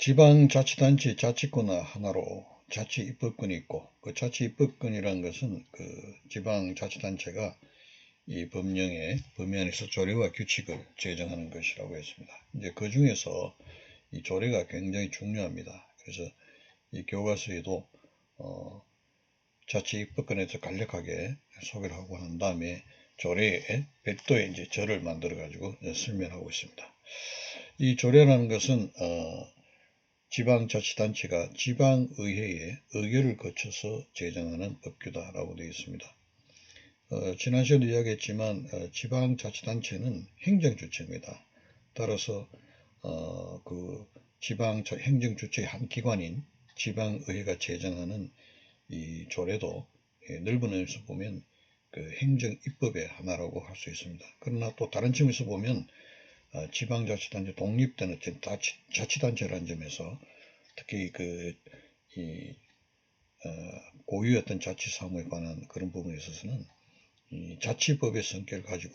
지방자치단체 자치권 하나로 자치입법권이 있고, 그 자치입법권이라는 것은 그 지방자치단체가 이 법령에서 조례와 규칙을 제정하는 것이라고 했습니다. 이제 그 중에서 이 조례가 굉장히 중요합니다. 그래서 이 교과서에도 자치입법권에 대해서 간략하게 소개를 하고 난 다음에 조례에 별도의 이제 절을 만들어 가지고 설명하고 있습니다. 이 조례라는 것은 지방자치단체가 지방의회에 의결을 거쳐서 제정하는 법규다라고 되어 있습니다. 지난 시간에 이야기했지만 지방자치단체는 행정주체입니다. 따라서 그 행정주체의 한 기관인 지방의회가 제정하는 이 조례도 넓은 의미에서 보면 그 행정입법의 하나라고 할 수 있습니다. 그러나 또 다른 측면에서 보면 지방자치단체 독립된 어떤 자치단체라는 점에서 특히 고유의 어떤 자치사무에 관한 그런 부분에 있어서는 이 자치법의 성격을 가지고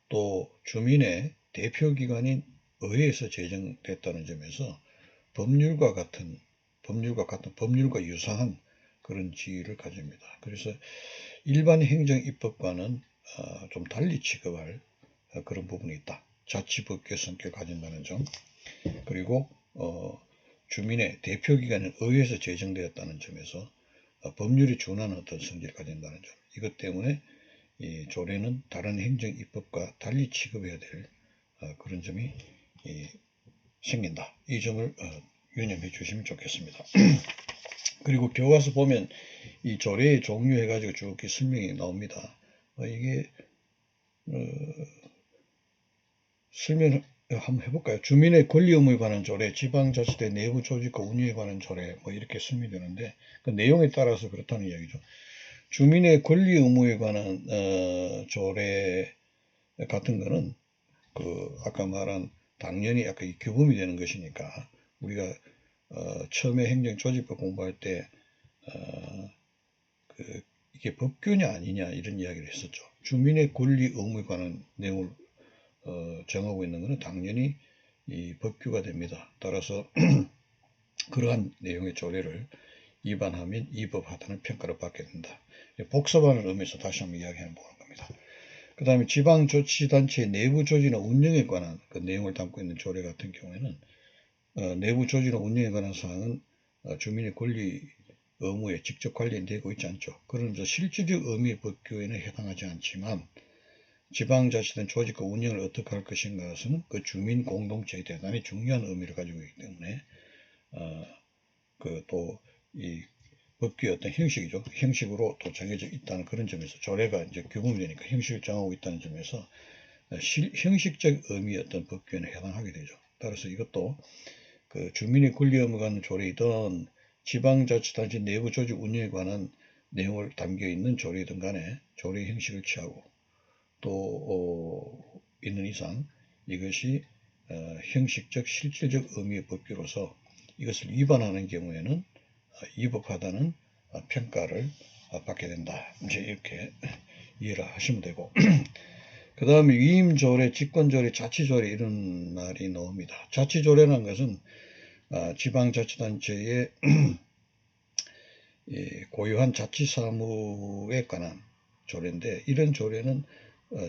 또 주민의 대표기관인 의회에서 제정됐다는 점에서 법률과 유사한 그런 지위를 가집니다. 그래서 일반 행정입법과는 좀 달리 취급할 그런 부분이 있다. 자치법규의 성격을 가진다는 점, 그리고 주민의 대표기관인 의회에서 제정되었다는 점에서 법률이 준하는 어떤 성질을 가진다는 점, 이것 때문에 이 조례는 다른 행정입법과 달리 취급해야 될 그런 점이 생긴다. 이 점을 유념해 주시면 좋겠습니다. 그리고 교과서 보면 이 조례의 종류 해가지고 쭉 설명이 나옵니다. 이게 설명을 한번 해볼까요? 주민의 권리 의무에 관한 조례, 지방자치대 내부 조직과 운영에 관한 조례, 뭐 이렇게 설명되는데 그 내용에 따라서 그렇다는 이야기죠. 주민의 권리 의무에 관한 조례 같은 거는 아까 말한 당연히 아까 이 규범이 되는 것이니까 우리가 처음에 행정조직법 공부할 때 이게 법규냐 아니냐 이런 이야기를 했었죠. 주민의 권리 의무에 관한 내용을 정하고 있는 것은 당연히 이 법규가 됩니다. 따라서 그러한 내용의 조례를 위반하면 위법하다는 평가를 받게 된다. 복습하는 의미에서 다시 한번 이야기해 보는 겁니다. 그 다음에 지방자치단체의 내부 조직이나 운영에 관한 그 내용을 담고 있는 조례 같은 경우에는 내부 조직이나 운영에 관한 사항은 주민의 권리 의무에 직접 관련되고 있지 않죠. 그런 실질적 의미의 법규에는 해당하지 않지만 지방자치단 조직과 운영을 어떻게 할 것인가는 그 주민 공동체에 대단히 중요한 의미를 가지고 있기 때문에 또 이 법규의 어떤 형식이죠. 형식으로 또 정해져 있다는 그런 점에서 조례가 이제 규범이 되니까 형식을 정하고 있다는 점에서 형식적 의미의 어떤 법규에는 해당하게 되죠. 따라서 이것도 그 주민의 권리 의무가 갖는 조례이든 지방자치단체 내부 조직 운영에 관한 내용을 담겨 있는 조례이든 간에 조례 형식을 취하고 또 있는 이상 이것이 형식적 실질적 의미의 법규로서 이것을 위반하는 경우에는 위법하다는 평가를 받게 된다. 이제 이렇게 이해를 하시면 되고 그 다음에 위임조례, 직권조례, 자치조례 이런 말이 나옵니다. 자치조례라는 것은 지방자치단체의 고유한 자치사무에 관한 조례인데 이런 조례는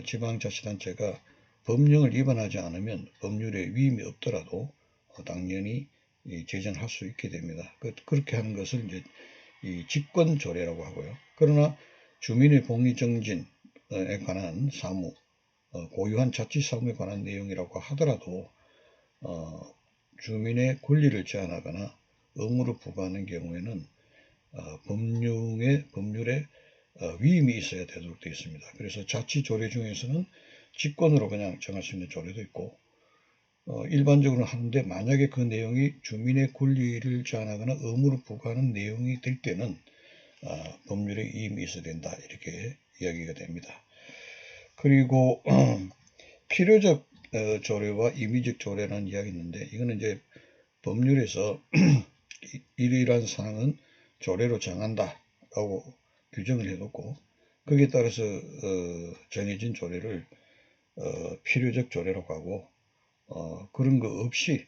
지방자치단체가 법령을 위반하지 않으면 법률에 위임이 없더라도 당연히 제정할 수 있게 됩니다. 그렇게 하는 것을 이제 이 직권조례라고 하고요. 그러나 주민의 복리정진에 관한 사무, 고유한 자치사무에 관한 내용이라고 하더라도 주민의 권리를 제한하거나 의무를 부과하는 경우에는 법률에 위임이 있어야 되도록 되어 있습니다. 그래서 자치조례 중에서는 직권으로 그냥 정할 수 있는 조례도 있고 일반적으로 하는데 만약에 그 내용이 주민의 권리를 제한하거나 의무를 부과하는 내용이 될 때는 법률에 위임이 있어야 된다 이렇게 이야기가 됩니다. 그리고 필요적 조례와 임의적 조례라는 이야기 있는데 이거는 이제 법률에서 이러이러한 사항은 조례로 정한다라고 규정을 해놓고 거기에 따라서 정해진 조례를 필요적 조례라고 하고 그런 거 없이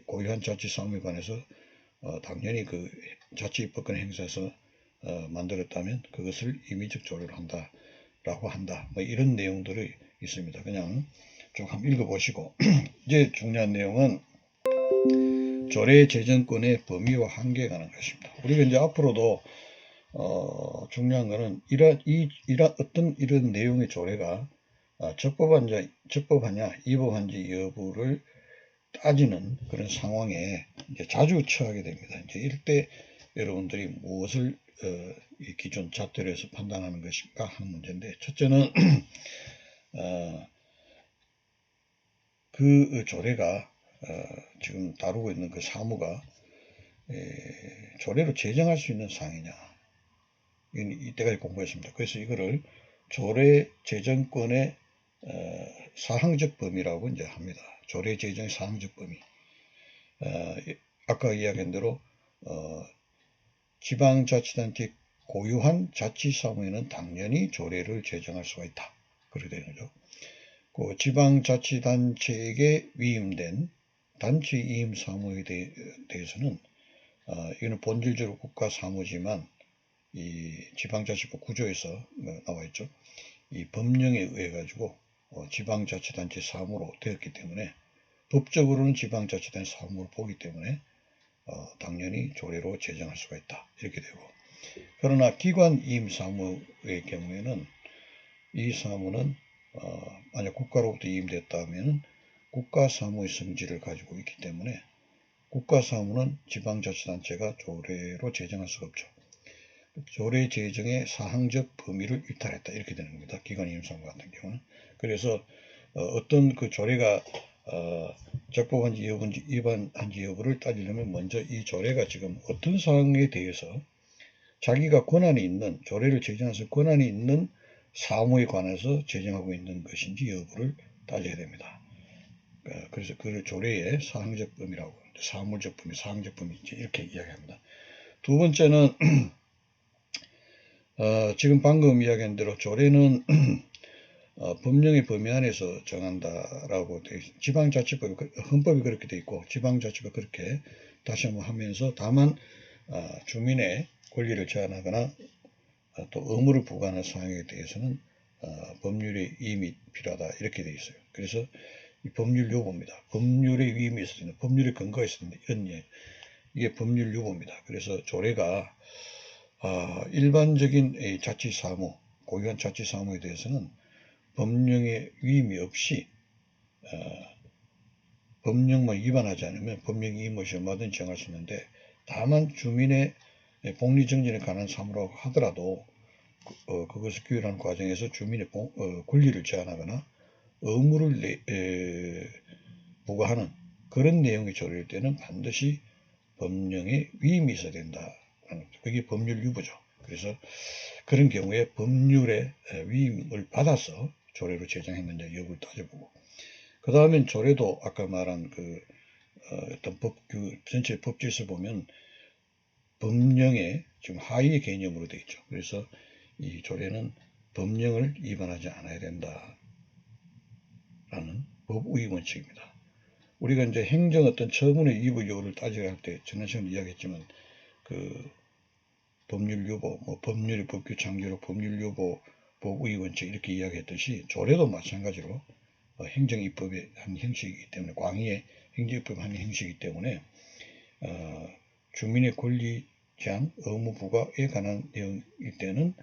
고유한 자치 사무에 관해서 당연히 그 자치입법권 행사에서 만들었다면 그것을 임의적 조례로 한다라고 한다. 뭐 이런 내용들이 있습니다. 그냥 쭉 한번 읽어보시고 이제 중요한 내용은 조례 제정권의 범위와 한계에 관한 것입니다. 우리가 이제 앞으로도 중요한 것은 어떤 이런 내용의 조례가 적법하냐 위법한지 여부를 따지는 그런 상황에 이제 자주 처하게 됩니다. 이제 이럴 때 여러분들이 무엇을 이 기존 잣대로 해서 판단하는 것인가 하는 문제인데, 첫째는 그 조례가 지금 다루고 있는 그 사무가 조례로 제정할 수 있는 사항이냐, 이때까지 공부했습니다. 그래서 이거를 조례 제정권의 사항적 범위라고 이제 합니다. 조례 제정의 사항적 범위. 아까 이야기한 대로 지방자치단체 고유한 자치사무에는 당연히 조례를 제정할 수가 있다. 그렇게 되는 거죠. 그 지방자치단체에게 위임된 단체 이임 사무에 대해서는 이거는 본질적으로 국가사무지만 이 지방자치법 구조에서 나와 있죠. 이 법령에 의해 가지고 지방자치단체 사무로 되었기 때문에 법적으로는 지방자치단체 사무로 보기 때문에 당연히 조례로 제정할 수가 있다. 이렇게 되고, 그러나 기관 이임 사무의 경우에는 이 사무는 만약 국가로부터 이임됐다면 국가사무의 성질을 가지고 있기 때문에 국가사무는 지방자치단체가 조례로 제정할 수가 없죠. 조례 제정의 사항적 범위를 이탈했다. 이렇게 되는 겁니다. 기관 이임 사무 같은 경우는. 그래서 어떤 그 조례가 적법한지 여부인지 위반한지 여부를 따지려면 먼저 이 조례가 지금 어떤 사항에 대해서 자기가 권한이 있는, 조례를 제정해서 권한이 있는 사무에 관해서 제정하고 있는 것인지 여부를 따져야 됩니다. 그래서 그 조례의 사항적 범위라고, 사물적 범위, 사항적 범위 이렇게 이야기합니다. 두 번째는 지금 방금 이야기한 대로 조례는 법령의 범위 안에서 정한다라고 되어 있습니다. 지방자치법이, 헌법이 그렇게 되어 있고 지방자치법이 그렇게 다시 한번 하면서, 다만 주민의 권리를 제한하거나 또 의무를 부과하는 사항에 대해서는 법률의 위임이 필요하다. 이렇게 되어 있어요. 그래서 이 법률 요구입니다. 법률의 위임이 있어야 된다. 법률의 근거가 있어야 된다. 이런 이게 법률 요구입니다. 그래서 조례가 일반적인 자치사무, 고유한 자치사무에 대해서는 법령의 위임이 없이 법령만 위반하지 않으면 법령 위임 없이 얼마든지 정할 수 있는데, 다만 주민의 복리정진에 관한 사무라고 하더라도 그것을 규율하는 과정에서 주민의 권리를 제한하거나 의무를 부과하는 그런 내용의 조례일 때는 반드시 법령의 위임이 있어야 된다. 그게 법률 유보죠. 그래서 그런 경우에 법률의 위임을 받아서 조례로 제정했는지 여부를 따져보고, 그 다음엔 조례도 아까 말한 그 어떤 전체 법질서 보면 법령의 지금 하위의 개념으로 되어 있죠. 그래서 이 조례는 법령을 위반하지 않아야 된다라는 법의 원칙입니다. 우리가 이제 행정 어떤 처분의 위법 여부를 따지려 할 때 지난 시간에 이야기했지만 그 법률 유보, 법률의 법규 창조력, 법률 유보, 법의 원칙 이렇게 이야기했듯이 조례도 마찬가지로 행정입법의 한 형식이기 때문에, 광의의 행정입법의 한 형식이기 때문에 주민의 권리 제한, 의무 부과에 관한 내용일 때는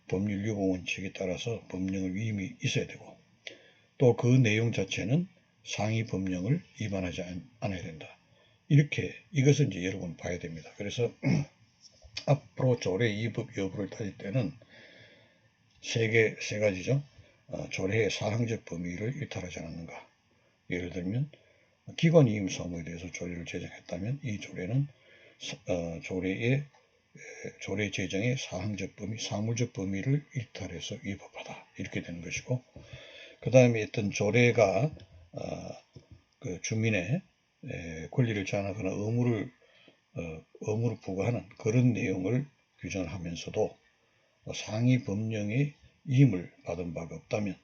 법률 유보 원칙에 따라서 법령의 위임이 있어야 되고, 또 그 내용 자체는 상위 법령을 위반하지 않아야 된다. 이렇게 이것을 이제 여러분 봐야 됩니다. 그래서 앞으로 조례 위법 여부를 따질 때는 세 가지죠. 조례의 사항적 범위를 이탈하지 않는가. 예를 들면 기관 이임 사무에 대해서 조례를 제정했다면 이 조례는 조례 제정의 사항적 범위, 사물적 범위를 일탈해서 위법하다. 이렇게 되는 것이고, 그 다음에 어떤 조례가 그 주민의 권리를 제한하거나 의무를 부과하는 그런 내용을 규정하면서도 상위 법령의 위임을 받은 바가 없다면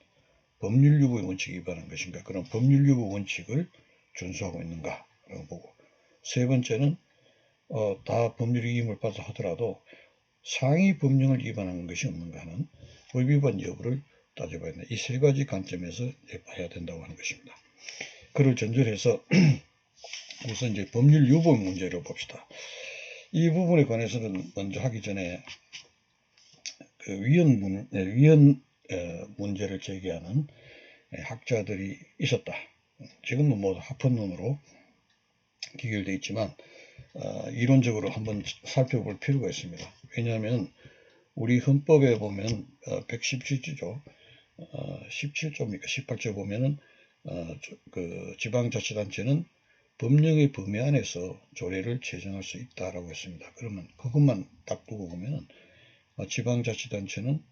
법률 유보의 원칙에 위반한 것인가, 그런 법률 유보 원칙을 준수하고 있는가라고 보고, 세 번째는 다 법률 위임을 받아 하더라도 상위 법령을 위반하는 것이 없는가 하는 법 위반 여부를 따져봐야 된다. 이 세 가지 관점에서 봐야 된다고 하는 것입니다. 그를 전제로 해서 우선 이제 법률 유보 문제를 봅시다. 이 부분에 관해서는 먼저 하기 전에 그 위헌 문제를 제기하는 학자들이 있었다. 지금은 뭐 합헌론으로 기결되어 있지만 이론적으로 한번 살펴볼 필요가 있습니다. 왜냐하면 우리 헌법에 보면 117조죠. 17조입니까? 18조 보면은 그 지방자치단체는 법령의 범위 안에서 조례를 제정할 수 있다라고 했습니다. 그러면 그것만 딱 두고 보면은 지방자치단체는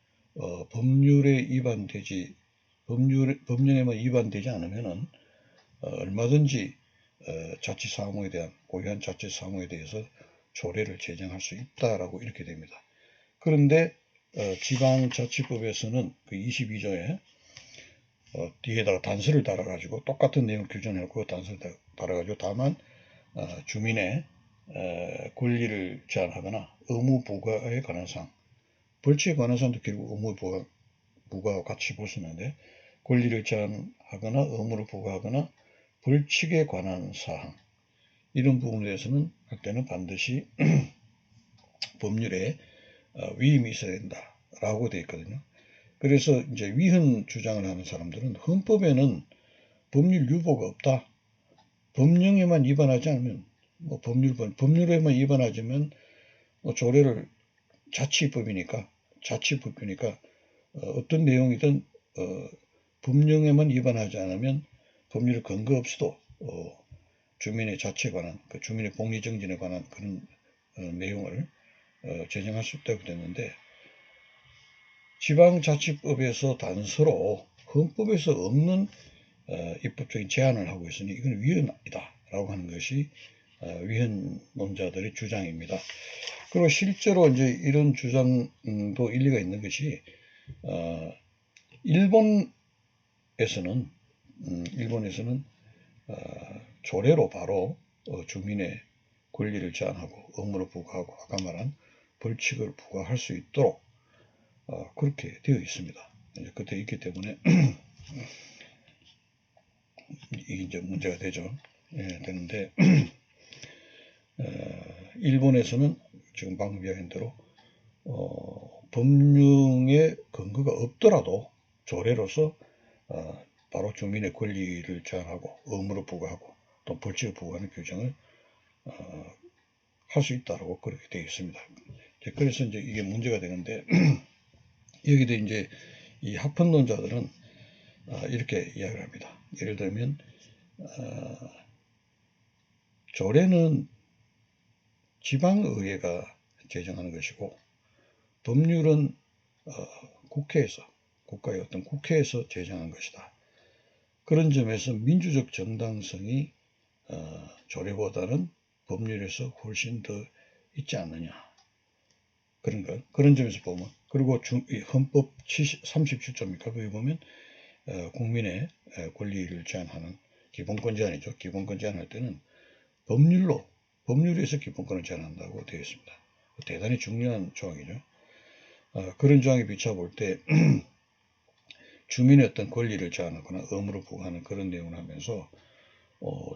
법령에만 위반되지 않으면은 얼마든지 자치사무에 대한 고유한 자치사무에 대해서 조례를 제정할 수 있다라고 이렇게 됩니다. 그런데 지방자치법에서는 그 22조에 뒤에다가 단서를 달아가지고 똑같은 내용을 규정해놓고 단서를 달아가지고 다만 주민의 권리를 제한하거나 의무 부과에 관한 사항, 벌칙에 관한 사항도 결국 의무 부과와 같이 볼 수 있는데, 권리를 제한하거나 의무를 부과하거나 벌칙에 관한 사항, 이런 부분에 대해서는 할 때는 반드시 법률에 위임이 있어야 된다라고 되어 있거든요. 그래서 이제 위헌 주장을 하는 사람들은 헌법에는 법률 유보가 없다. 법령에만 위반하지 않으면 법률에만 위반하자면 조례를 자치법이니까 어떤 내용이든 법령에만 위반하지 않으면 법률 근거 없이도 주민의 자치에 관한 주민의 복리 정진에 관한 그런 내용을 제정할 수 있다고 됐는데, 지방자치법에서 단서로 헌법에서 없는 입법적인 제한을 하고 있으니 이건 위헌이다 라고 하는 것이 위헌론자들의 주장입니다. 그리고 실제로 이제 이런 주장도 일리가 있는 것이 일본에서는 조례로 바로 주민의 권리를 제한하고 의무를 부과하고 아까 말한 벌칙을 부과할 수 있도록 그렇게 되어 있습니다. 그때 있기 때문에 이게 이제 문제가 되죠. 되는데 일본에서는 지금 방금 이야기한 대로 법령의 근거가 없더라도 조례로서 바로 주민의 권리를 제한하고 의무를 부과하고 또 벌칙을 부과하는 규정을 할 수 있다라고 그렇게 되어 있습니다. 그래서 이제 이게 문제가 되는데 여기도 이제 이 합헌론자들은 이렇게 이야기를 합니다. 예를 들면 조례는 지방의회가 제정하는 것이고 법률은 국회에서 국가의 어떤 국회에서 제정한 것이다. 그런 점에서 민주적 정당성이 조례보다는 법률에서 훨씬 더 있지 않느냐. 그런 점에서 보면, 그리고 헌법 37조입니까? 거기 보면 국민의 권리를 제한하는 기본권 제한이죠. 기본권 제한할 때는 법률에서 기본권을 제한한다고 되어 있습니다. 대단히 중요한 조항이죠. 그런 조항에 비춰볼 때 주민의 어떤 권리를 제한하거나 의무를 부과하는 그런 내용을 하면서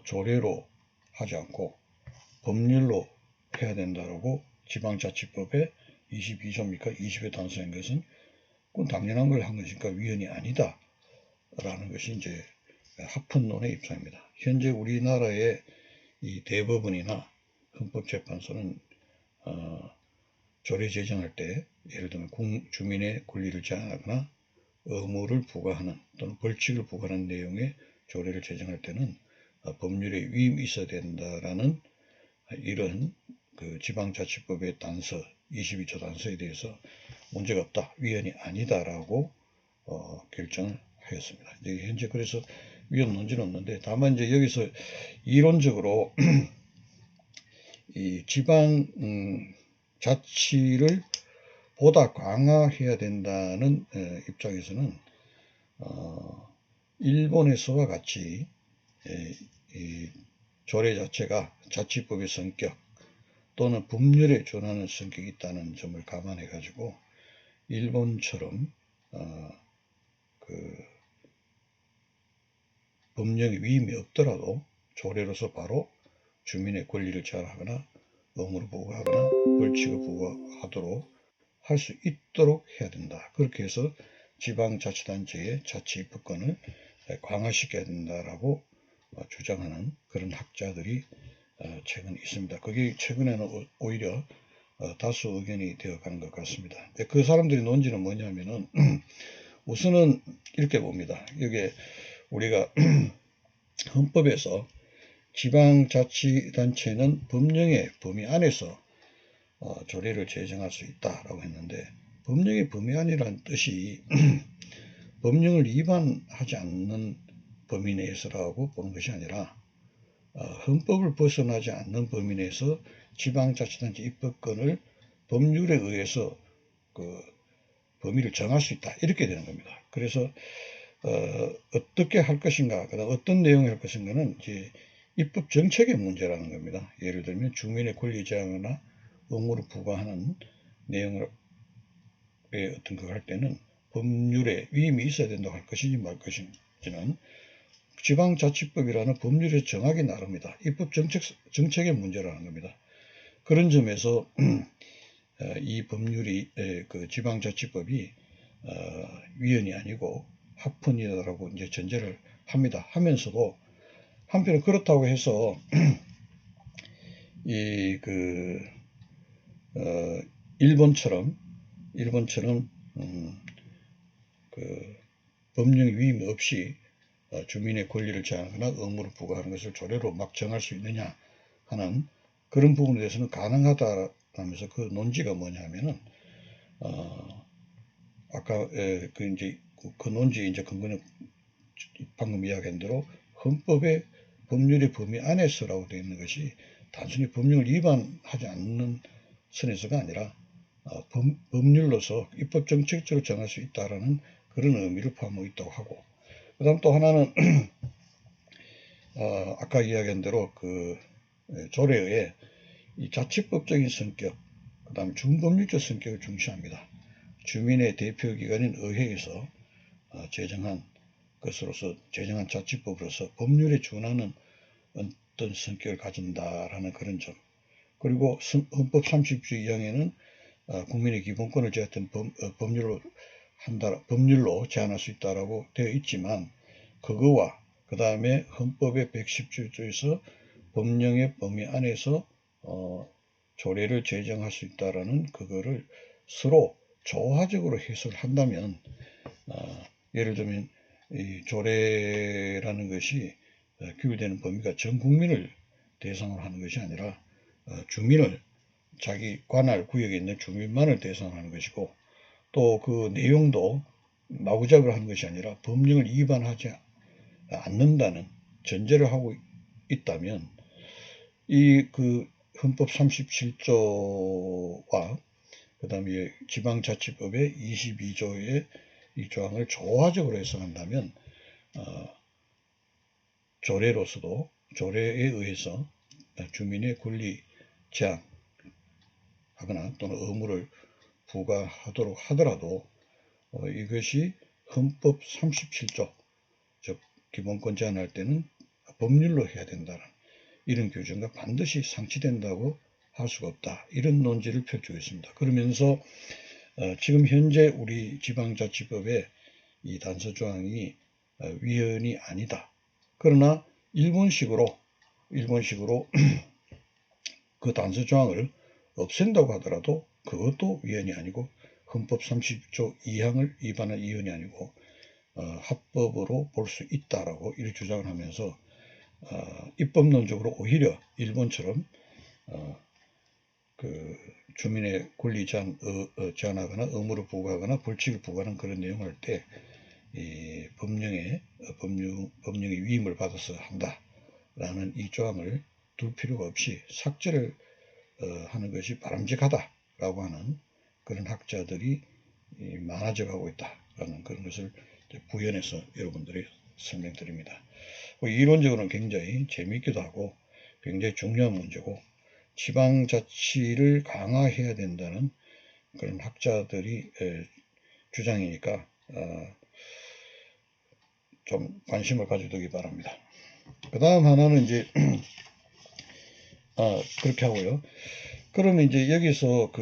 조례로 하지 않고 법률로 해야 된다라고 지방자치법의 22조입니까? 20에 단서인 것은 그건 당연한 걸 한 것이니까 위헌이 아니다 라는 것이 이제 합헌론의 입장입니다. 현재 우리나라의 이 대법원이나 헌법재판소는 조례 제정할 때 예를 들면 주민의 권리를 제한하거나 의무를 부과하는 또는 벌칙을 부과하는 내용의 조례를 제정할 때는 법률에 위임이 있어야 된다라는 이런 그 지방자치법의 단서 22조 단서에 대해서 문제가 없다, 위헌이 아니다라고 결정을 하였습니다. 현재 그래서 위헌 논지는 없는데, 다만 이제 여기서 이론적으로 이 지방 자치를 보다 강화해야 된다는 일본에서와 같이 조례 자체가 자치법의 성격 또는 법률에 준하는 성격이 있다는 점을 감안해 가지고 일본처럼 그 법령의 위임이 없더라도 조례로서 바로 주민의 권리를 제한하거나 의무를 부과하거나 벌칙을 부과하도록 할 수 있도록 해야 된다. 그렇게 해서 지방자치단체의 자치입법권을 강화시켜야 된다라고 주장하는 그런 학자들이 최근에 있습니다. 그게 최근에는 오히려 다수 의견이 되어가는 것 같습니다. 그 사람들의 논지는 뭐냐면은 우선은 이렇게 봅니다. 이게 우리가 헌법에서 지방자치단체는 법령의 범위 안에서 조례를 제정할 수 있다라고 했는데 법령의 범위 안이라는 뜻이 법령을 위반하지 않는 범위 내에서라고 보는 것이 아니라 헌법을 벗어나지 않는 범위 내에서 지방자치단체 입법권을 법률에 의해서 그 범위를 정할 수 있다 이렇게 되는 겁니다. 그래서 어떻게 할 것인가, 그다음 어떤 내용을 할 것인가는 이제 입법 정책의 문제라는 겁니다. 예를 들면 주민의 권리 제한이나 의무를 부과하는 내용을 어떤 거 할 때는 법률에 위임이 있어야 된다고 할 것인지 말 것인지는 지방자치법이라는 법률에 정하기 나릅니다. 입법 정책의 문제라는 겁니다. 그런 점에서 이 법률이 그 지방자치법이 위헌이 아니고 합헌이다라고 이제 전제를 합니다. 하면서도 한편은 그렇다고 해서 이 일본처럼 그 법령 위임 없이 주민의 권리를 제한하거나 의무를 부과하는 것을 조례로 막 정할 수 있느냐 하는 그런 부분에 대해서는 가능하다라면서 그 논지가 뭐냐면은 아까 그 논지 이제 근거는 방금 이야기한 대로 헌법의 법률의 범위 안에서라고 되어 있는 것이 단순히 법령을 위반하지 않는 선에서가 아니라 법률로서 입법 정책적으로 정할 수 있다라는 그런 의미를 포함하고 있다고 하고, 그다음 또 하나는 아까 이야기한 대로 그 조례의 이 자치법적인 성격, 그다음 준법률적 성격을 중시합니다. 주민의 대표기관인 의회에서 제정한 것으로서 제정한 자치법으로서 법률에 준하는 어떤 성격을 가진다라는 그런 점. 그리고 헌법 30조 2항에는 국민의 기본권을 제한한 법률로 제한할 수 있다라고 되어 있지만 그거와 그 다음에 헌법의 117조에서 법령의 범위 안에서 조례를 제정할 수 있다라는 그거를 서로 조화적으로 해석을 한다면 예를 들면 이 조례라는 것이 규율되는 범위가 전 국민을 대상으로 하는 것이 아니라 주민을 자기 관할 구역에 있는 주민만을 대상으로 하는 것이고 또 그 내용도 마구잡이로 하는 것이 아니라 법령을 위반하지 않는다는 전제를 하고 있다면 이 그 헌법 37조와 그 다음에 지방자치법의 22조의 이 조항을 조화적으로 해석한다면 조례로서도 조례에 의해서 주민의 권리 제한하거나 또는 의무를 부과하도록 하더라도 이것이 헌법 37조 즉 기본권 제한할 때는 법률로 해야 된다는 이런 규정과 반드시 상치된다고 할 수가 없다. 이런 논지를 펼치고 있습니다. 그러면서 지금 현재 우리 지방자치법의 이 단서조항이 위헌이 아니다. 그러나 일본식으로 그 단서조항을 없앤다고 하더라도 그것도 위헌이 아니고 헌법 30조 2항을 위반한 위헌이 아니고 합법으로 볼 수 있다라고 이렇게 주장을 하면서 입법론적으로 오히려 일본처럼 그 주민의 권리 제한하거나 의무를 부과하거나 벌칙을 부과하는 그런 내용을 할 때 이 법령의 위임을 받아서 한다라는 이 조항을 둘 필요가 없이 삭제를 하는 것이 바람직하다라고 하는 그런 학자들이 많아져 가고 있다라는 그런 것을 부연해서 여러분들이 설명드립니다. 이론적으로는 굉장히 재미있기도 하고 굉장히 중요한 문제고 지방자치를 강화해야 된다는 그런 학자들이 주장이니까 좀 관심을 가져두기 바랍니다. 그 다음 하나는 이제 그렇게 하고요. 그러면 이제 여기서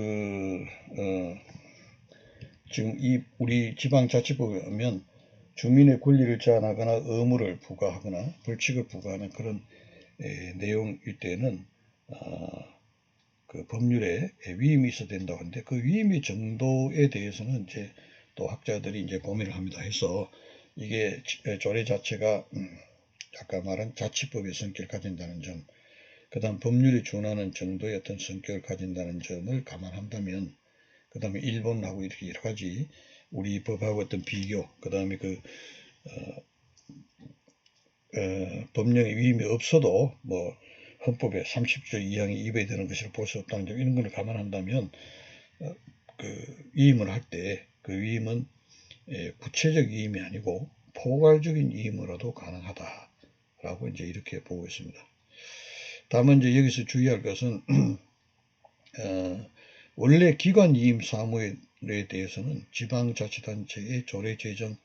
지금 우리 지방자치법에 보면 주민의 권리를 제한하거나 의무를 부과하거나 벌칙을 부과하는 그런 내용일 때는 그 법률에 위임이 있어야 된다고 하는데 그 위임의 정도에 대해서는 이제 또 학자들이 이제 고민을 합니다. 해서 이게 조례 자체가 아까 말한 자치법의 성격을 가진다는 점, 그 다음 법률이 준하는 정도의 어떤 성격을 가진다는 점을 감안한다면, 그 다음에 일본하고 이렇게 여러 가지 우리 법하고 어떤 비교, 그 다음에 법령의 위임이 없어도 뭐 헌법의 30조 2항이 위배되는 것이라 볼 수 없다는 점, 이런 걸 감안한다면 그 위임을 할 때 그 위임은 구체적 위임이 아니고 포괄적인 위임으로도 가능하다라고 이제 이렇게 보고 있습니다. 다만 이제 여기서 주의할 것은 원래 기관 위임 사무에 대해서는 지방자치단체의 조례 제정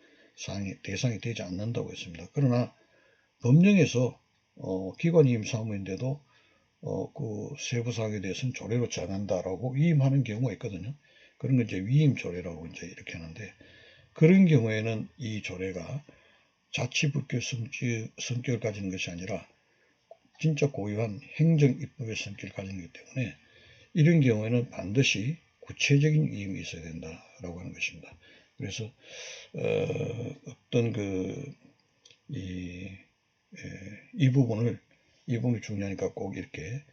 대상이 되지 않는다고 했습니다. 그러나 법령에서 기관 위임 사무인데도 그 세부 사항에 대해서는 조례로 정한다라고 위임하는 경우가 있거든요. 그런 걸 이제 위임 조례라고 이제 이렇게 하는데, 그런 경우에는 이 조례가 자치법규 성격을 가지는 것이 아니라 진짜 고유한 행정입법의 성격을 가지는 것이기 때문에 이런 경우에는 반드시 구체적인 위임이 있어야 된다라고 하는 것입니다. 그래서 어떤 이 부분이 중요하니까 꼭 이렇게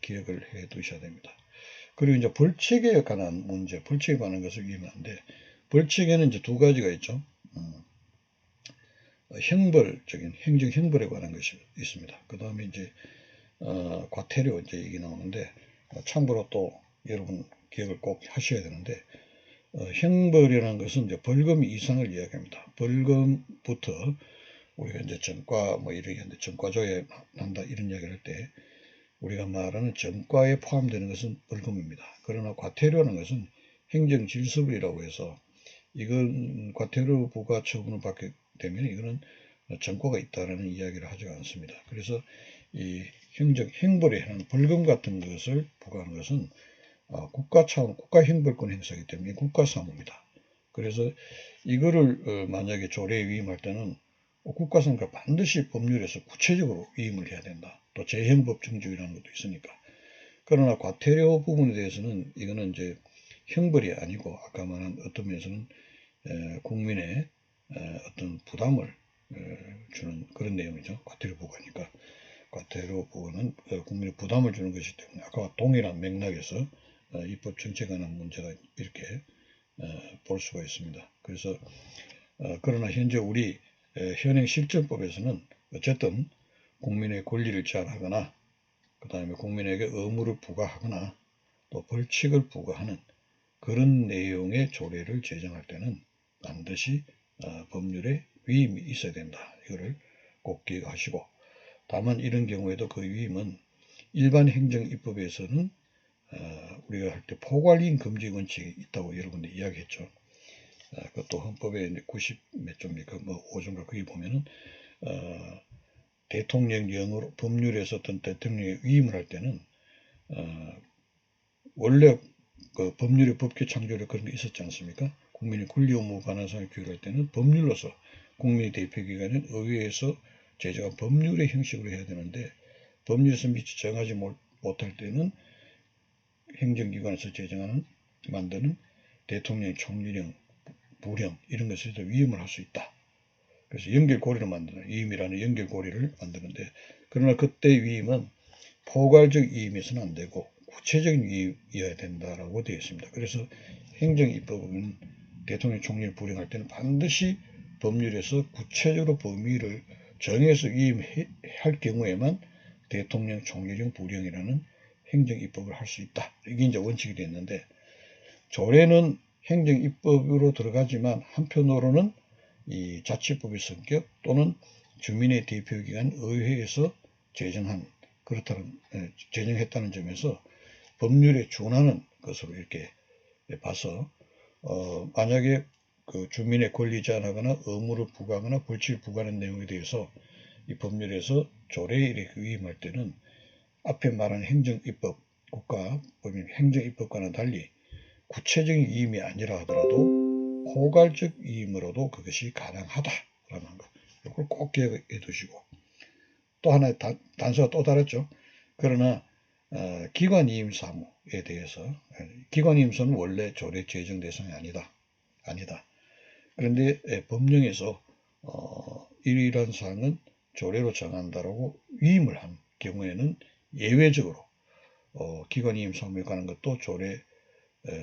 기억을 해 두셔야 됩니다. 그리고 이제 벌칙에 관한 문제, 벌칙에 관한 것을 위임하는데, 벌칙에는 이제 두 가지가 있죠. 형벌적인 행정 형벌에 관한 것이 있습니다. 그 다음에 이제 과태료 이제 얘기 나오는데, 참고로 또 여러분 기억을 꼭 하셔야 되는데, 형벌이라는 것은 이제 벌금 이상을 이야기합니다. 벌금부터 우리가 이제 전과 뭐 이렇게 하는데 전과조회 한다 이런 이야기를 할 때 우리가 말하는 전과에 포함되는 것은 벌금입니다. 그러나 과태료라는 것은 행정질서불이라고 해서 이건 과태료 부과 처분을 받게 되면 이거는 전과가 있다라는 이야기를 하지 않습니다. 그래서 이 행벌에 해당 벌금 같은 것을 부과하는 것은 국가 차원, 국가 형벌권 행사이기 때문에 국가사무입니다. 그래서 이거를 만약에 조례에 위임할 때는 국가사무가 반드시 법률에서 구체적으로 위임을 해야 된다. 또 재형법 정지라는 것도 있으니까. 그러나 과태료 부분에 대해서는 이거는 이제 형벌이 아니고 아까 말한 어떤 면에서는 국민의 어떤 부담을 주는 그런 내용이죠. 과태료 부과니까. 과태료 부과는 국민의 부담을 주는 것이기 때문에 아까와 동일한 맥락에서 입법 정책에 관한 문제가 이렇게 볼 수가 있습니다. 그래서 그러나 현재 우리 현행 실정법에서는 어쨌든 국민의 권리를 제한하거나 그 다음에 국민에게 의무를 부과하거나 또 벌칙을 부과하는 그런 내용의 조례를 제정할 때는 반드시 법률에 위임이 있어야 된다. 이거를 꼭 기억하시고, 다만 이런 경우에도 그 위임은 일반 행정입법에서는 우리가 할 때 포괄위임 금지 원칙이 있다고 여러분들 이야기했죠. 그것도 헌법에 90 몇 조입니까? 뭐 5조인가 거기 보면은 대통령령으로 법률에서 어떤 대통령이 위임을 할 때는 원래 그 법률의 법규 창조를 그런 게 있었지 않습니까? 국민의 권리 의무 관한 사항을 규율할 때는 법률로서 국민의 대표기관인 의회에서 제정한 법률의 형식으로 해야 되는데, 법률에서 미처 정하지 못할 때는 행정기관에서 제정하는 만드는 대통령 총리령, 부령 이런 것에서 위임을 할 수 있다. 그래서 연결고리를 만드는, 위임이라는 연결고리를 만드는데, 그러나 그때 위임은 포괄적 위임에서는 안 되고 구체적인 위임이어야 된다라고 되어 있습니다. 그래서 행정입법은 대통령 총리를 부령할 때는 반드시 법률에서 구체적으로 범위를 정해서 위임할 경우에만 대통령 총리령 부령이라는 행정입법을 할 수 있다. 이게 이제 원칙이 됐는데, 조례는 행정입법으로 들어가지만 한편으로는 이 자치법의 성격 또는 주민의 대표기관 의회에서 제정한 그렇다는 제정했다는 점에서 법률에 준하는 것으로 이렇게 봐서 만약에 그 주민의 권리 제한하거나 의무를 부과하거나 벌칙을 부과하는 내용에 대해서 이 법률에서 조례에 이렇게 위임할 때는 앞에 말한 행정입법, 국가법인 행정입법과는 달리 구체적인 위임이 아니라 하더라도 포괄적 위임으로도 그것이 가능하다라는 것. 이걸 꼭 기억해 두시고 또 하나의 단서가 또 다르죠. 그러나 기관이임 사무에 대해서 기관이임서는 원래 조례 제정 대상이 아니다. 그런데 법령에서 이러한 사항은 조례로 정한다라고 위임을 한 경우에는 예외적으로 기관이임 사무에 관한 것도 조례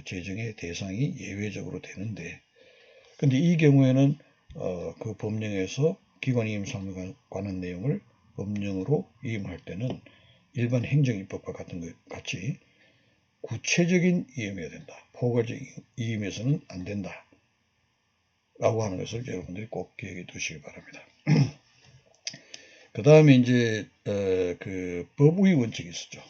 제정의 대상이 예외적으로 되는데, 근데 이 경우에는 그 법령에서 기관이임 사무에 관한 내용을 법령으로 위임할 때는 일반 행정입법과 같은 것 같이 구체적인 위임이어야 된다. 포괄적 위임에서는 안 된다. 라고 하는 것을 여러분들이 꼭 기억해 두시기 바랍니다. 그 다음에 이제 그 법의 원칙이 있었죠.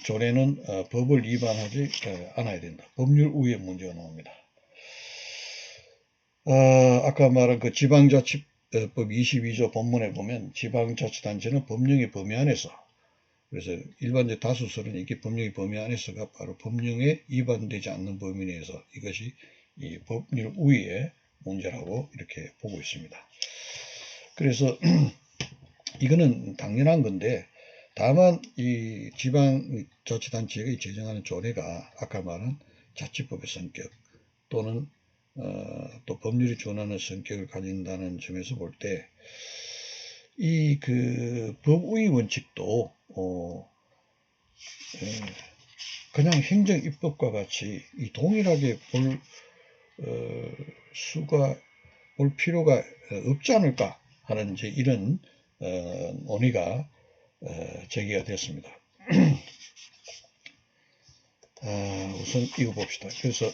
조례는 법을 위반하지 않아야 된다. 법률 우회 문제가 나옵니다. 아까 말한 그 지방자치법 22조 본문에 보면 지방자치단체는 법령의 범위 안에서, 그래서 일반적 다수설은 이게 법령의 범위 안에서가 바로 법령에 위반되지 않는 범위 내에서 이것이 이 법률 우위의 문제라고 이렇게 보고 있습니다. 그래서 이거는 당연한 건데, 다만 이 지방자치단체가 제정하는 조례가 아까 말한 자치법의 성격 또는 또 법률이 준하는 성격을 가진다는 점에서 볼 때 이 그 법의 원칙도 그냥 행정입법과 같이 이 동일하게 볼 필요가 없지 않을까 하는 이제 이런 논의가 제기가 됐습니다. 우선 이거 봅시다. 그래서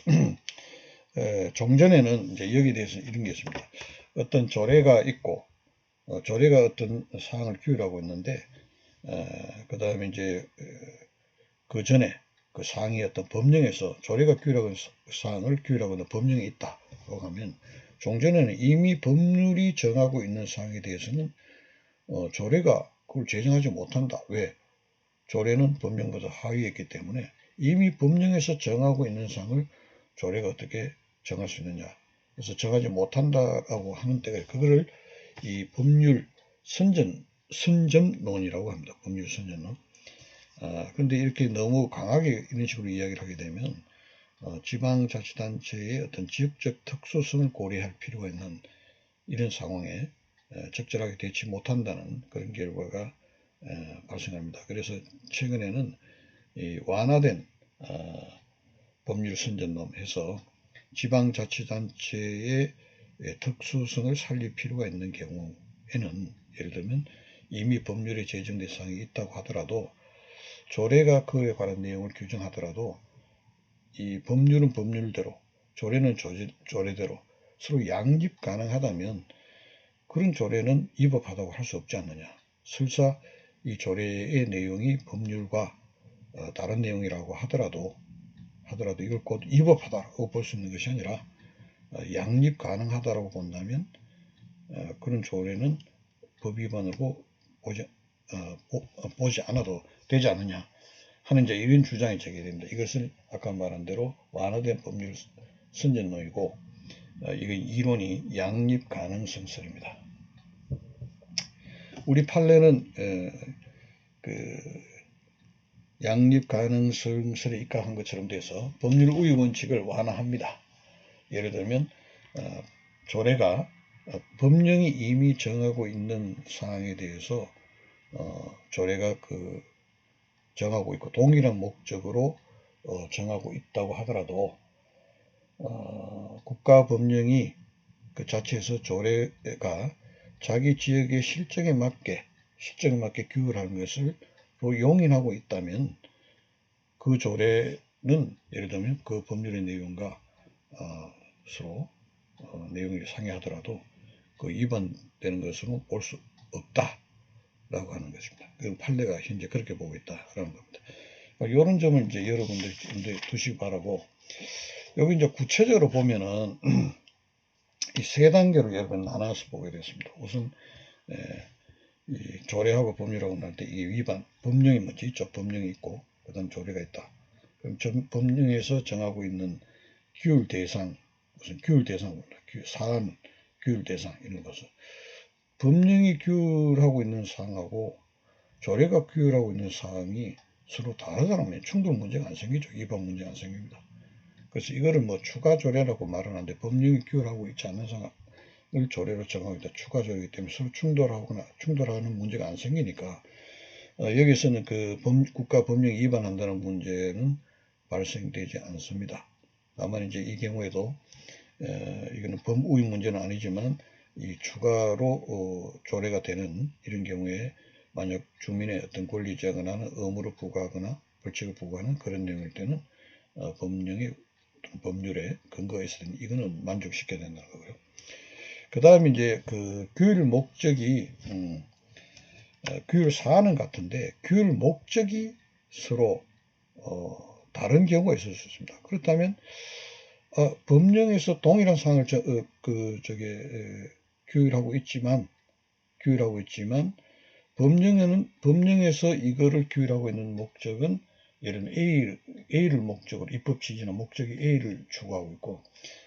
종전에는 이제 여기에 대해서 이런 게 있습니다. 어떤 조례가 있고 조례가 어떤 사항을 규율하고 있는데 그 다음에 이제 그 전에 그 사항이 어떤 법령에서 조례가 규율하고 사항을 규율하고 있는 법령이 있다고 하면 종전에는 이미 법률이 정하고 있는 사항에 대해서는 조례가 그걸 제정하지 못한다. 왜? 조례는 법령보다 하위에 있기 때문에 이미 법령에서 정하고 있는 사항을 조례가 어떻게 정할 수 있느냐. 그래서 정하지 못한다라고 하는 때가 그거를 이 법률 선점론이라고 합니다. 법률 선점론. 그런데 이렇게 너무 강하게 이런 식으로 이야기를 하게 되면 지방자치단체의 어떤 지역적 특수성을 고려할 필요가 있는 이런 상황에 적절하게 대치 못한다는 그런 결과가 발생합니다. 그래서 최근에는 이 완화된 법률 선전론 해서 지방자치단체의 특수성을 살릴 필요가 있는 경우에는 예를 들면 이미 법률에 제정된 사항이 있다고 하더라도 조례가 그에 관한 내용을 규정하더라도 이 법률은 법률대로 조례는 조례대로 서로 양립 가능하다면 그런 조례는 위법하다고 할 수 없지 않느냐. 설사 이 조례의 내용이 법률과 다른 내용이라고 하더라도 이걸 곧 위법하다고 볼 수 있는 것이 아니라 양립 가능하다고 본다면 그런 조례는 법 위반으로 보지 않아도 되지 않느냐 하는 이제 이런 주장이 제기됩니다. 이것을 아까 말한 대로 완화된 법률 선전론이고 이거 이론이 양립 가능성설입니다. 우리 판례는 그 양립 가능성설에 입각한 것처럼 돼서 법률 우위 원칙을 완화합니다. 예를 들면 조례가 법령이 이미 정하고 있는 사항에 대해서 조례가 그 정하고 있고 동일한 목적으로 정하고 있다고 하더라도 국가 법령이 그 자체에서 조례가 자기 지역의 실정에 맞게 규율하는 것을 용인하고 있다면 그 조례는 예를 들면 그 법률의 내용과 서로 내용이 상이하더라도 그 위반되는 것으로 볼 수 없다. 라고 하는 것입니다. 그 판례가 현재 그렇게 보고 있다라는 겁니다. 이런 점을 이제 여러분들이 두시기 바라고, 여기 이제 구체적으로 보면은 이 세 단계로 여러분 나눠서 보게 됐습니다. 우선 이 조례하고 법률하고 날 때 이 위반 법령이 먼저 있죠. 법령이 있고 그다음 조례가 있다. 그럼 법령에서 정하고 있는 규율 대상, 무슨 규율 대상, 사안, 규율 대상 이런 것을 법령이 규율하고 있는 사항하고 조례가 규율하고 있는 사항이 서로 다르다면 충돌 문제가 안 생기죠. 위반 문제가 안 생깁니다. 그래서 이거를 뭐 추가 조례라고 말은 하는데 법령이 규율하고 있지 않는 상황을 조례로 정하고 있다. 추가 조례이기 때문에 서로 충돌하는 문제가 안 생기니까 여기서는 그 국가 법령이 위반한다는 문제는 발생되지 않습니다. 다만 이제 이 경우에도 이거는 법우위 문제는 아니지만 이 추가로 조례가 되는 이런 경우에 만약 주민의 어떤 권리 제한하는 의무를 부과하거나 벌칙을 부과하는 그런 내용일 때는 법률에 근거가 있을 때는 이거는 만족시켜야 된다는 거고요. 그 다음에 이제 그 규율 목적이 규율 사안은 같은데 규율 목적이 서로 다른 경우가 있을 수 있습니다. 그렇다면 법령에서 동일한 사항을 규율하고 있지만 법령에서 이거를 규율하고 있는 목적은 예를 들면 A를 목적으로 입법 취지나 목적이 A를 추구하고 있고,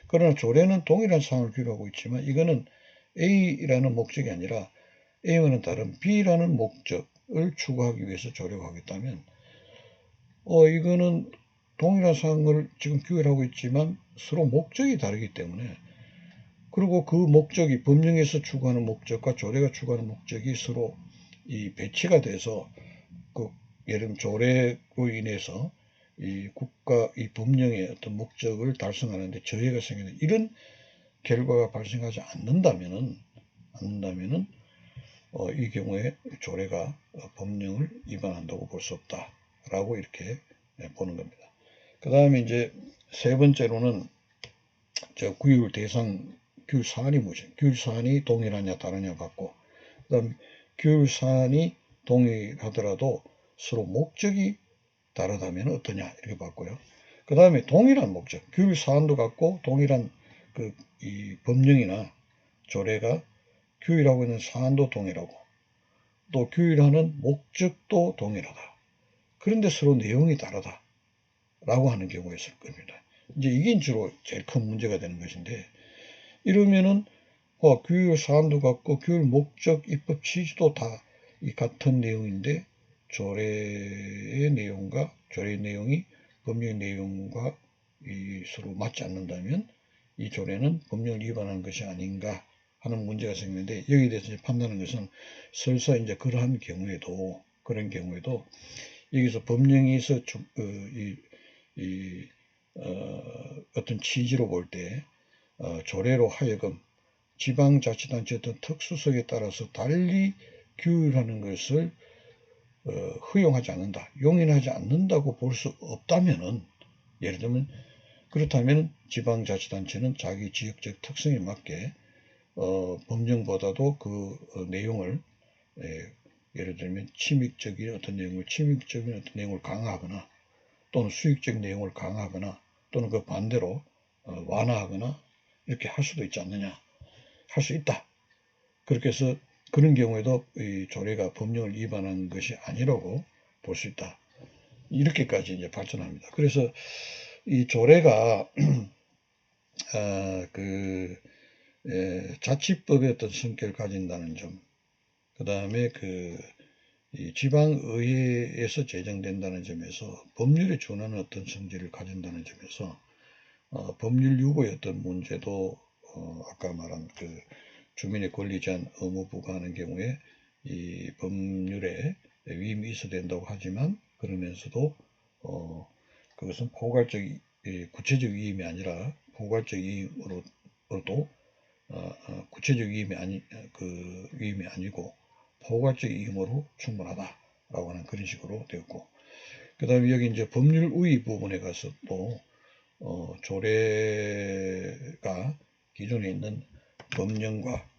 그러나 조례는 동일한 사항을 규율하고 있지만 이거는 A라는 목적이 아니라 A와는 다른 B라는 목적을 추구하기 위해서 조례가 하겠다면 이거는 동일한 사항을 지금 규율하고 있지만 서로 목적이 다르기 때문에, 그리고 그 목적이 법령에서 추구하는 목적과 조례가 추구하는 목적이 서로 이 배치가 돼서 예를 들면 조례로 인해서 이 법령의 어떤 목적을 달성하는데 저해가 생기는 이런 결과가 발생하지 않는다면은 이 경우에 조례가 법령을 위반한다고 볼 수 없다라고 이렇게 보는 겁니다. 그 다음에 이제 세 번째로는 규율 사안이 무엇이냐, 규율 사안이 동일하냐 다르냐 받고, 그 다음 규율 사안이 동일하더라도 서로 목적이 다르다면 어떠냐 이렇게 봤고요. 그 다음에 동일한 목적, 규율 사안도 같고 동일한 이 법령이나 조례가 규율하고 있는 사안도 동일하고 또 규율하는 목적도 동일하다. 그런데 서로 내용이 다르다라고 하는 경우가 있을 겁니다. 이제 이게 주로 제일 큰 문제가 되는 것인데, 이러면은 규율 사안도 같고 규율 목적, 입법 취지도 다 이 같은 내용인데 조례의 내용이 법령의 내용과 서로 맞지 않는다면 이 조례는 법령을 위반하는 것이 아닌가 하는 문제가 생기는데, 여기에 대해서 이제 판단하는 것은 설사 이제 그런 경우에도 여기서 법령에서 어떤 취지로 볼 때 조례로 하여금 지방자치단체 어떤 특수성에 따라서 달리 규율하는 것을 허용하지 않는다, 용인하지 않는다고 볼 수 없다면은, 예를 들면 그렇다면 지방자치단체는 자기 지역적 특성에 맞게 법령보다도 그 내용을 예를 들면 침입적인 어떤 내용을 강화하거나 또는 수익적 내용을 강화하거나 또는 그 반대로 완화하거나 이렇게 할 수도 있지 않느냐, 할 수 있다. 그렇게 해서 그런 경우에도 이 조례가 법령을 위반한 것이 아니라고 볼 수 있다. 이렇게까지 이제 발전합니다. 그래서 이 조례가 자치법의 어떤 성격을 가진다는 점, 그 다음에 이 지방의회에서 제정된다는 점에서 법률에 준하는 어떤 성질을 가진다는 점에서 법률 유고의 어떤 문제도 아까 말한 주민의 권리 제한 의무 부과하는 경우에 이 법률에 위임이 있어야 된다고 하지만, 그러면서도 그것은 구체적 위임이 아니라 포괄적 위임으로도 구체적 위임이 아니고 포괄적 위임으로 충분하다라고 하는 그런 식으로 되었고, 그 다음에 여기 이제 법률 우위 부분에 가서 또 조례가 기존에 있는 법령과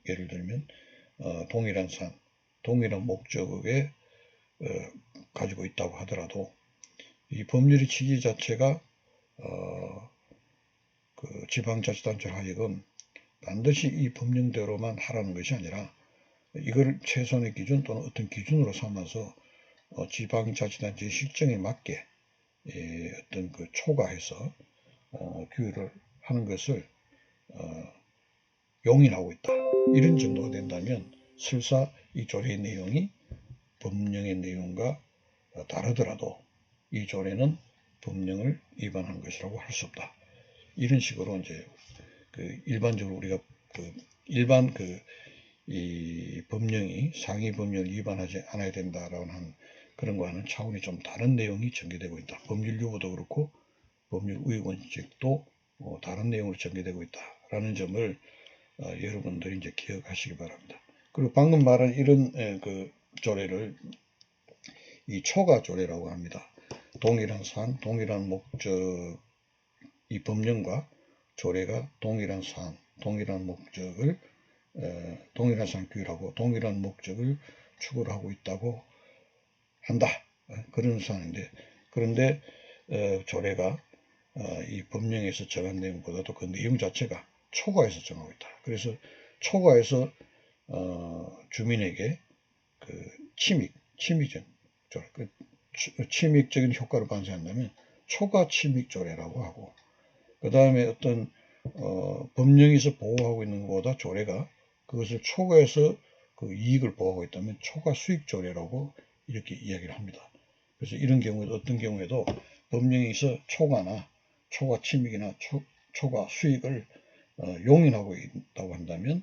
예를 들면 동일한 사항, 동일한 목적에 가지고 있다고 하더라도 이 법률의 취지 자체가 그 지방자치단체 하여금 반드시 이 법령대로만 하라는 것이 아니라 이걸 최소한의 기준 또는 어떤 기준으로 삼아서 지방자치단체 실정에 맞게 어떤 그 초과해서 규율을 하는 것을 용인하고 있다. 이런 정도가 된다면 설사 이 조례의 내용이 법령의 내용과 다르더라도 이 조례는 법령을 위반한 것이라고 할 수 없다. 이런 식으로 이제 그 일반적으로 우리가 그 일반 이 법령이 상위 법령을 위반하지 않아야 된다라고 하는 그런 거와는 차원이 좀 다른 내용이 전개되고 있다. 법률 유보도 그렇고 법률 우익원칙도 다른 내용으로 전개되고 있다라는 점을 여러분들이 이제 기억하시기 바랍니다. 그리고 방금 말한 이런 그 조례를 이 초과 조례라고 합니다. 동일한 사안, 동일한 목적, 이 법령과 조례가 동일한 사안, 동일한 목적을 동일한 사안 규율하고 동일한 목적을 추구를 하고 있다고 한다. 그런 사안인데 그런데 조례가 이 법령에서 정한 내용보다도 그 내용 자체가 초과해서 정하고 있다. 그래서 초과해서 주민에게 그 침익적 그 침익적인 효과를 반사한다면 초과 침익 조례라고 하고 그 다음에 어떤 법령에서 보호하고 있는 것보다 조례가 그것을 초과해서 그 이익을 보호하고 있다면 초과 수익 조례라고 이렇게 이야기를 합니다. 그래서 이런 경우에도 어떤 경우에도 법령에서 초과나 초과 침익이나 초과 수익을 용인하고 있다고 한다면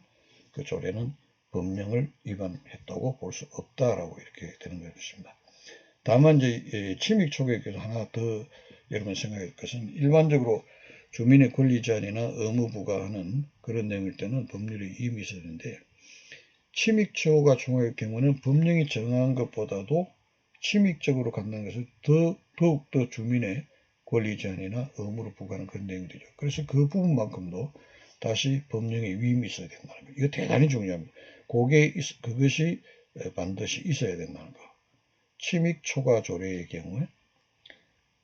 그 조례는 법령을 위반했다고 볼 수 없다라고 이렇게 되는 것입니다. 다만 이제 침익 초과에 대해서 하나 더 여러분 생각할 것은 일반적으로 주민의 권리 제한이나 의무 부과하는 그런 내용일 때는 법률의 이임이 있어야 되는데 침익 초과 총액의 경우는 법령이 정한 것보다도 침익적으로 간다는 것을 더욱더 주민의 권리 제한이나 의무를 부과하는 그런 내용이 되죠. 그래서 그 부분만큼도 다시 법령의 위임이 있어야 된다는 거예요. 이거 대단히 중요합니다. 그것이 반드시 있어야 된다는 거. 침익 초과 조례의 경우에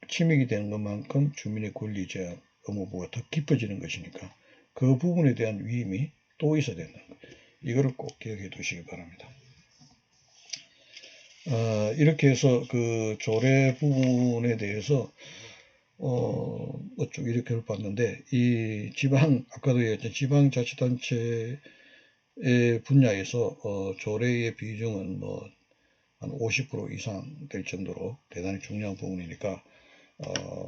침익이 되는 것만큼 주민의 권리 제한 의무부가 더 깊어지는 것이니까 그 부분에 대한 위임이 또 있어야 된다는 거. 이거를 꼭 기억해 두시기 바랍니다. 이렇게 해서 그 조례 부분에 대해서 쭉 이렇게 봤는데 이 아까도 얘기했던 지방자치단체의 분야에서 조례의 비중은 뭐 한 50% 이상 될 정도로 대단히 중요한 부분이니까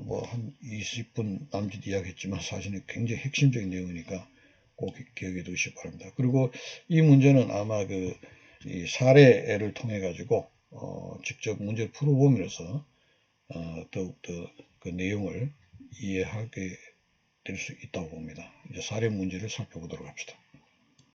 뭐 한 20분 남짓 이야기했지만 사실은 굉장히 핵심적인 내용이니까 꼭 기억해 두시기 바랍니다. 그리고 이 문제는 아마 이 사례를 통해 가지고 직접 문제를 풀어보면서 더욱더 그 내용을 이해하게 될 수 있다고 봅니다. 이제 사례 문제를 살펴보도록 합시다.